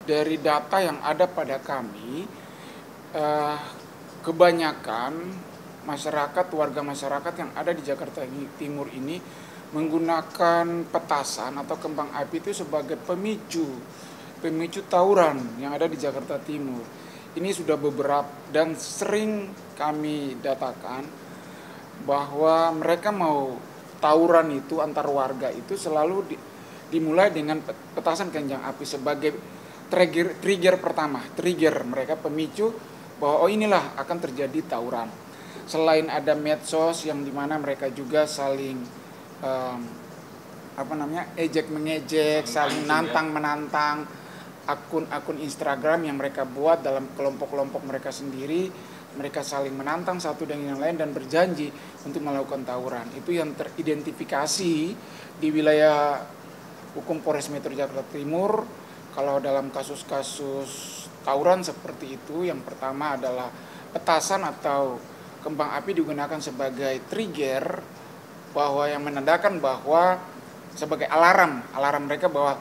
Dari data yang ada pada kami, kebanyakan warga masyarakat yang ada di Jakarta Timur ini menggunakan petasan atau kembang api itu sebagai pemicu tawuran yang ada di Jakarta Timur. Ini sudah beberapa dan sering kami datakan bahwa mereka mau tawuran itu antar warga itu selalu dimulai dengan petasan kembang api sebagai trigger pertama, mereka pemicu bahwa inilah akan terjadi tawuran. Selain ada medsos yang dimana mereka juga saling ejek mengejek, saling nantang menantang, akun Instagram yang mereka buat dalam kelompok-kelompok mereka sendiri, mereka saling menantang satu dengan yang lain dan berjanji untuk melakukan tawuran. Itu yang teridentifikasi di wilayah hukum Polres Metro Jakarta Timur. Kalau dalam kasus-kasus tawuran seperti itu, yang pertama adalah petasan atau kembang api digunakan sebagai trigger bahwa yang menandakan bahwa sebagai alarm mereka bahwa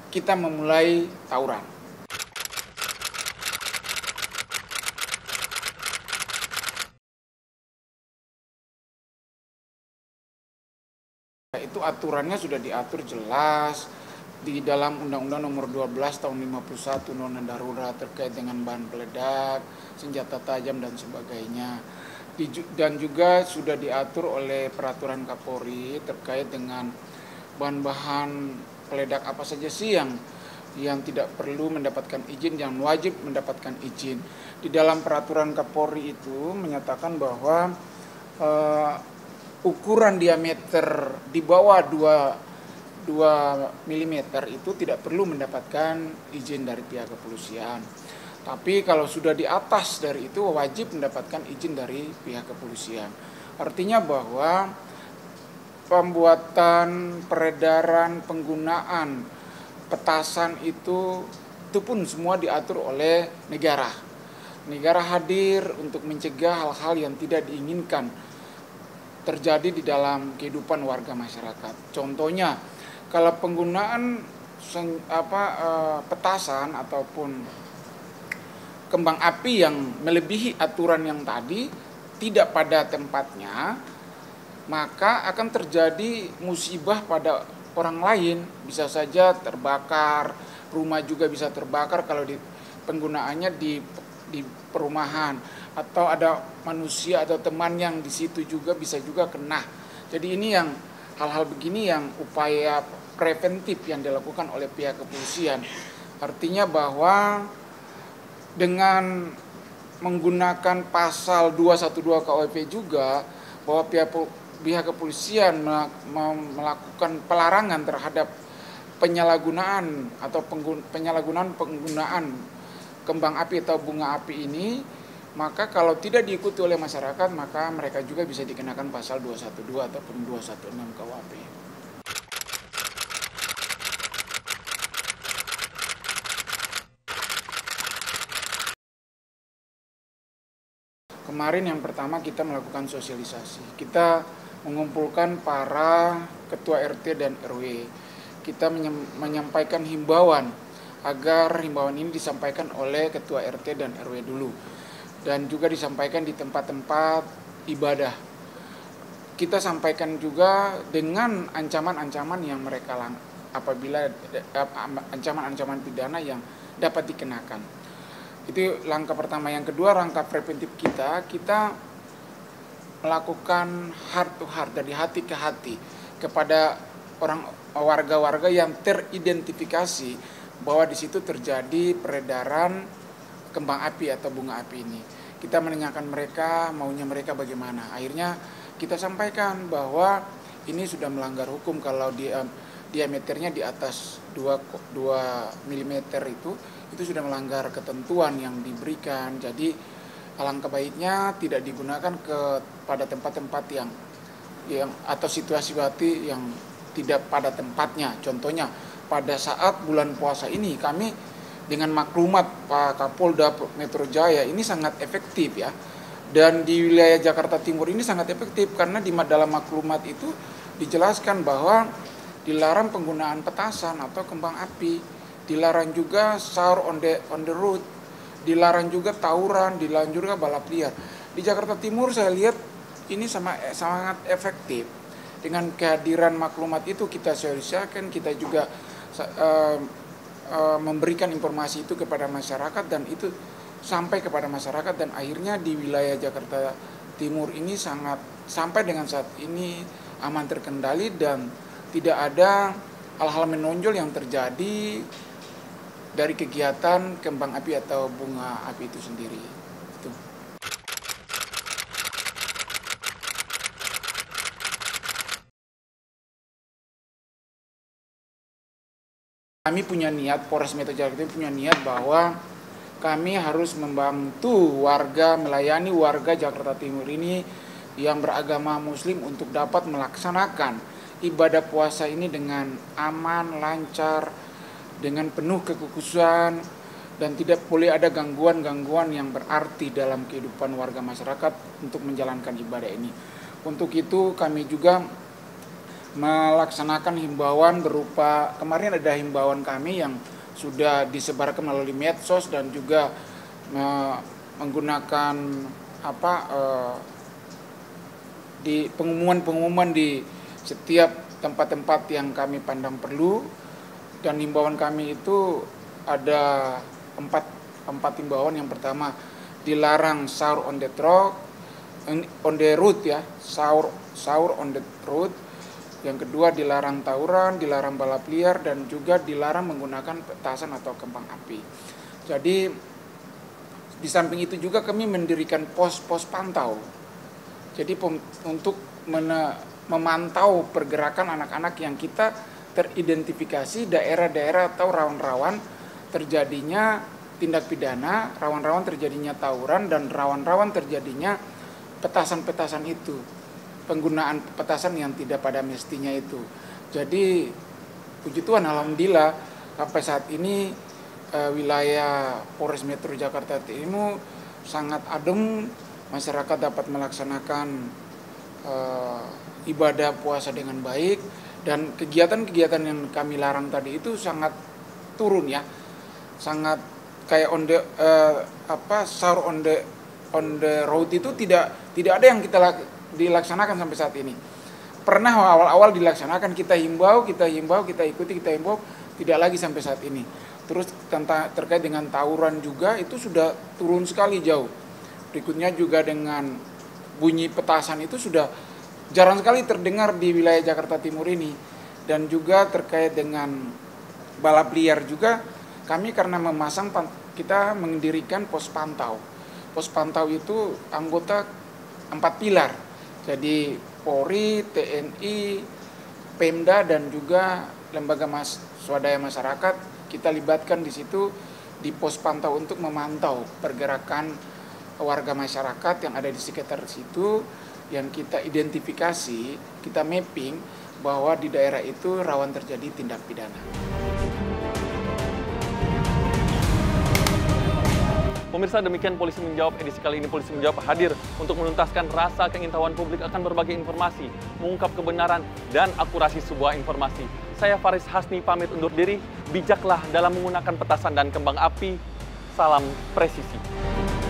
kita memulai tawuran. Itu aturannya sudah diatur jelas di dalam Undang-Undang Nomor 12 Tahun 51 Undang-Undang Darurat terkait dengan bahan peledak, senjata tajam dan sebagainya. Dan juga sudah diatur oleh peraturan Kapolri terkait dengan bahan-bahan peledak apa saja sih yang tidak perlu mendapatkan izin, yang wajib mendapatkan izin. Di dalam peraturan Kapolri itu menyatakan bahwa ukuran diameter di bawah 2 mm itu tidak perlu mendapatkan izin dari pihak kepolisian. Tapi kalau sudah di atas dari itu wajib mendapatkan izin dari pihak kepolisian. Artinya bahwa pembuatan, peredaran, penggunaan petasan itu pun semua diatur oleh negara. Negara hadir untuk mencegah hal-hal yang tidak diinginkan terjadi di dalam kehidupan warga masyarakat. Contohnya, kalau penggunaan petasan ataupun kembang api yang melebihi aturan yang tadi tidak pada tempatnya, maka akan terjadi musibah pada orang lain. Bisa saja terbakar, rumah juga bisa terbakar kalau penggunaannya di perumahan, atau ada manusia atau teman yang di situ juga bisa juga kena. Jadi ini yang hal-hal begini yang upaya preventif yang dilakukan oleh pihak kepolisian. Artinya bahwa dengan menggunakan pasal 212 KUHP juga bahwa pihak kepolisian melakukan pelarangan terhadap penyalahgunaan penggunaan kembang api atau bunga api ini, maka kalau tidak diikuti oleh masyarakat maka mereka juga bisa dikenakan pasal 212 ataupun 216 KUHP. Kemarin yang pertama kita melakukan sosialisasi. Kita mengumpulkan para ketua RT dan RW. Kita menyampaikan himbauan agar himbauan ini disampaikan oleh ketua RT dan RW dulu. Dan juga disampaikan di tempat-tempat ibadah. Kita sampaikan juga dengan ancaman-ancaman yang mereka apabila ancaman-ancaman pidana yang dapat dikenakan. Itu langkah pertama. Yang kedua, langkah preventif kita melakukan heart to heart, dari hati ke hati kepada warga-warga yang teridentifikasi bahwa di situ terjadi peredaran kembang api atau bunga api ini. Kita menanyakan mereka maunya mereka bagaimana. Akhirnya kita sampaikan bahwa ini sudah melanggar hukum kalau diameternya di atas 2 mm itu sudah melanggar ketentuan yang diberikan. Jadi alangkah baiknya tidak digunakan pada tempat-tempat yang atau situasi yang tidak pada tempatnya. Contohnya pada saat bulan puasa ini kami dengan maklumat Pak Kapolda Metro Jaya ini sangat efektif ya. Dan di wilayah Jakarta Timur ini sangat efektif karena di dalam maklumat itu dijelaskan bahwa dilarang penggunaan petasan atau kembang api, dilarang juga sahur on the road, dilarang juga tawuran, dilarang juga balap liar. Di Jakarta Timur saya lihat ini sangat efektif. Dengan kehadiran maklumat itu kita sosialisasikan, kita juga memberikan informasi itu kepada masyarakat dan itu sampai kepada masyarakat, dan akhirnya di wilayah Jakarta Timur ini sampai dengan saat ini aman terkendali dan tidak ada hal-hal menonjol yang terjadi dari kegiatan kembang api atau bunga api itu sendiri. Itu. Kami punya niat, Polres Metro Jakarta Timur punya niat bahwa kami harus membantu warga, melayani warga Jakarta Timur ini yang beragama Muslim untuk dapat melaksanakan ibadah puasa ini dengan aman, lancar, dengan penuh kekhususan, dan tidak boleh ada gangguan-gangguan yang berarti dalam kehidupan warga masyarakat untuk menjalankan ibadah ini. Untuk itu kami juga melaksanakan himbauan berupa, kemarin ada himbauan kami yang sudah disebarkan melalui medsos dan juga menggunakan di pengumuman di setiap tempat-tempat yang kami pandang perlu. Dan himbauan kami itu ada empat himbauan. Yang pertama, dilarang sahur on the road ya, sahur on the road. Yang kedua, dilarang tawuran, dilarang balap liar, dan juga dilarang menggunakan petasan atau kembang api. Jadi di samping itu juga kami mendirikan pos-pos pantau. Jadi untuk memantau pergerakan anak-anak yang kita teridentifikasi daerah-daerah atau rawan-rawan terjadinya tindak pidana, rawan-rawan terjadinya tawuran, dan rawan-rawan terjadinya petasan-petasan itu, penggunaan petasan yang tidak pada mestinya itu. Jadi puji Tuhan, alhamdulillah sampai saat ini wilayah Polres Metro Jakarta Timur sangat adem, masyarakat dapat melaksanakan ibadah puasa dengan baik, dan kegiatan-kegiatan yang kami larang tadi itu sangat turun ya, sangat kayak sahur on the road itu tidak ada yang kita dilaksanakan sampai saat ini. Pernah awal-awal dilaksanakan, kita himbau, kita ikuti, tidak lagi sampai saat ini. Terus terkait dengan tawuran juga itu sudah turun sekali jauh. Berikutnya juga dengan bunyi petasan itu sudah jarang sekali terdengar di wilayah Jakarta Timur ini. Dan juga terkait dengan balap liar juga, kami karena kita mendirikan pos pantau. Pos pantau itu anggota 4 pilar. Jadi Polri, TNI, Pemda, dan juga lembaga swadaya masyarakat kita libatkan di situ di pos pantau untuk memantau pergerakan warga masyarakat yang ada di sekitar situ, yang kita identifikasi, kita mapping bahwa di daerah itu rawan terjadi tindak pidana. Pemirsa, demikian Polisi Menjawab. Edisi kali ini Polisi Menjawab hadir untuk menuntaskan rasa keingintahuan publik akan berbagai informasi, mengungkap kebenaran dan akurasi sebuah informasi. Saya Faris Hasni pamit undur diri. Bijaklah dalam menggunakan petasan dan kembang api. Salam presisi.